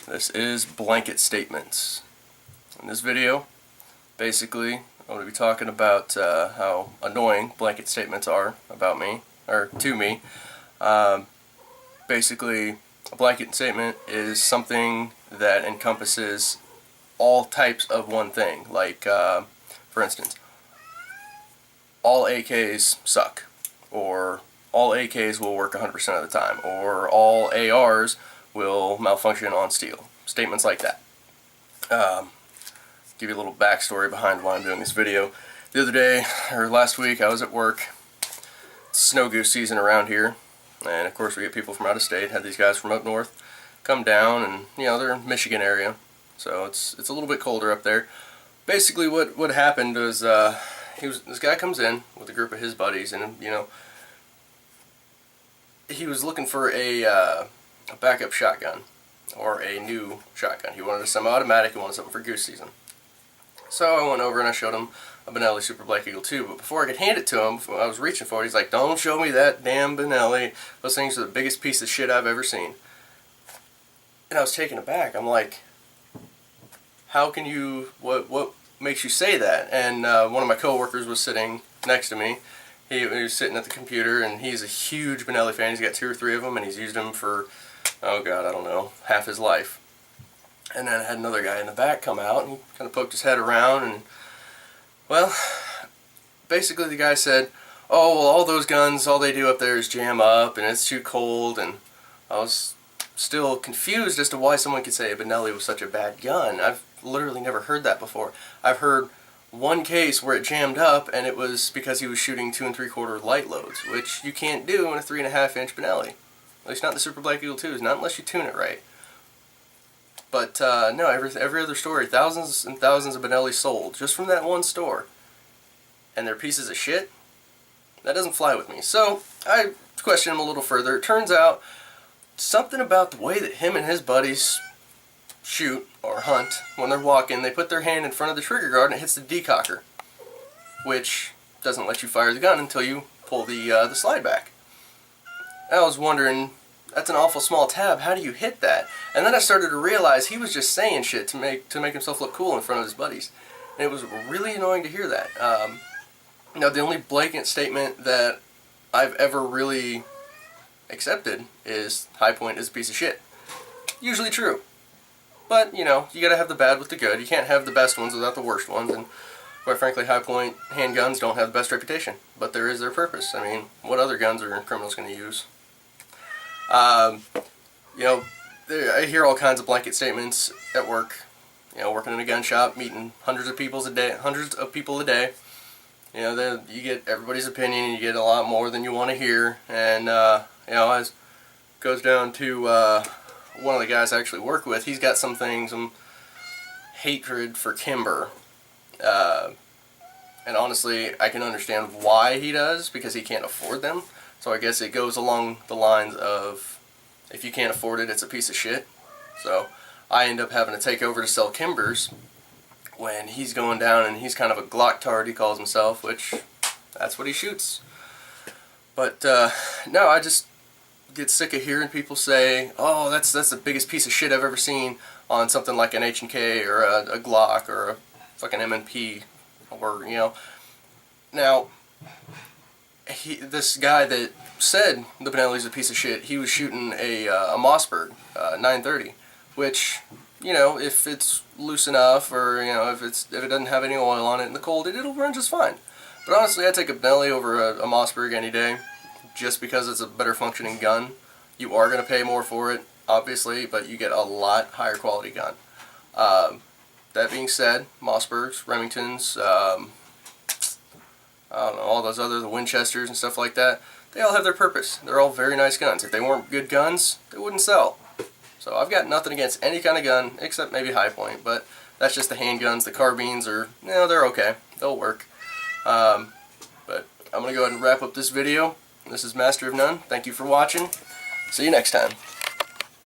This is blanket statements. In this video, basically, I'm going to be talking about how annoying blanket statements are about me, or to me. Basically, a blanket statement is something that encompasses all types of one thing. Like, for instance, all AKs suck, or all AKs will work 100% of the time, or all ARs will malfunction on steel. Statements like that. Give you a little backstory behind why I'm doing this video. The other day, or last week, I was at work. It's snow goose season around here, and of course we get people from out of state. Had these guys from up north come down, and you know, they're in Michigan area, so it's a little bit colder up there. Basically, what happened was this guy comes in with a group of his buddies, and you know, he was looking for a backup shotgun, or a new shotgun. He wanted a semi-automatic and wanted something for goose season. So I went over and I showed him a Benelli Super Black Eagle 2, but before I could hand it to him, I was reaching for it, he's like, "Don't show me that damn Benelli. Those things are the biggest piece of shit I've ever seen." And I was taken aback. I'm like, how can you, what makes you say that? And one of my coworkers was sitting next to me. He was sitting at the computer, and he's a huge Benelli fan. He's got 2 or 3 of them, and he's used them for, oh god, I don't know, half his life. And then I had another guy in the back come out, and he kind of poked his head around, and, well, basically the guy said, "Oh, well, all those guns, all they do up there is jam up, and it's too cold," and I was still confused as to why someone could say a Benelli was such a bad gun. I've literally never heard that before. I've heard one case where it jammed up, and it was because he was shooting 2 3/4 light loads, which you can't do in a 3.5-inch Benelli. At least not the Super Black Eagle 2s, not unless you tune it right. But no, every other story, thousands and thousands of Benellis sold just from that one store, and they're pieces of shit. That doesn't fly with me. So I questioned him a little further. It turns out something about the way that him and his buddies shoot or hunt when they're walking, they put their hand in front of the trigger guard and it hits the decocker, which doesn't let you fire the gun until you pull the slide back. And I was wondering, that's an awful small tab, how do you hit that? And then I started to realize he was just saying shit to make himself look cool in front of his buddies, and it was really annoying to hear that. Now, the only blanket statement that I've ever really accepted is High Point is a piece of shit. Usually true. But, you know, you gotta have the bad with the good. You can't have the best ones without the worst ones, and quite frankly, High Point handguns don't have the best reputation, but there is their purpose. I mean, what other guns are criminals gonna use? You know, I hear all kinds of blanket statements at work. You know, working in a gun shop, meeting hundreds of people a day. You know, you get everybody's opinion, and you get a lot more than you want to hear. And you know, as goes down to one of the guys I actually work with, he's got some hatred for Kimber. And honestly, I can understand why he does, because he can't afford them. So I guess it goes along the lines of, if you can't afford it, it's a piece of shit. So I end up having to take over to sell Kimbers when he's going down, and he's kind of a Glocktard, he calls himself, which that's what he shoots. But no, I just get sick of hearing people say, "Oh, that's the biggest piece of shit I've ever seen," on something like an H&K or a Glock or a fucking M&P, or, you know. Now, this guy that said the Benelli's a piece of shit, he was shooting a Mossberg 930, which, you know, if it's loose enough, or, you know, if it doesn't have any oil on it in the cold, it'll run just fine. But honestly, I'd take a Benelli over a Mossberg any day, just because it's a better functioning gun. You are going to pay more for it, obviously, but you get a lot higher quality gun. That being said, Mossbergs, Remingtons, I don't know, all those the Winchesters and stuff like that, they all have their purpose. They're all very nice guns. If they weren't good guns, they wouldn't sell. So I've got nothing against any kind of gun, except maybe High Point, but that's just the handguns. The carbines are, you know, they're okay. They'll work. But I'm going to go ahead and wrap up this video. This is Master of None. Thank you for watching. See you next time.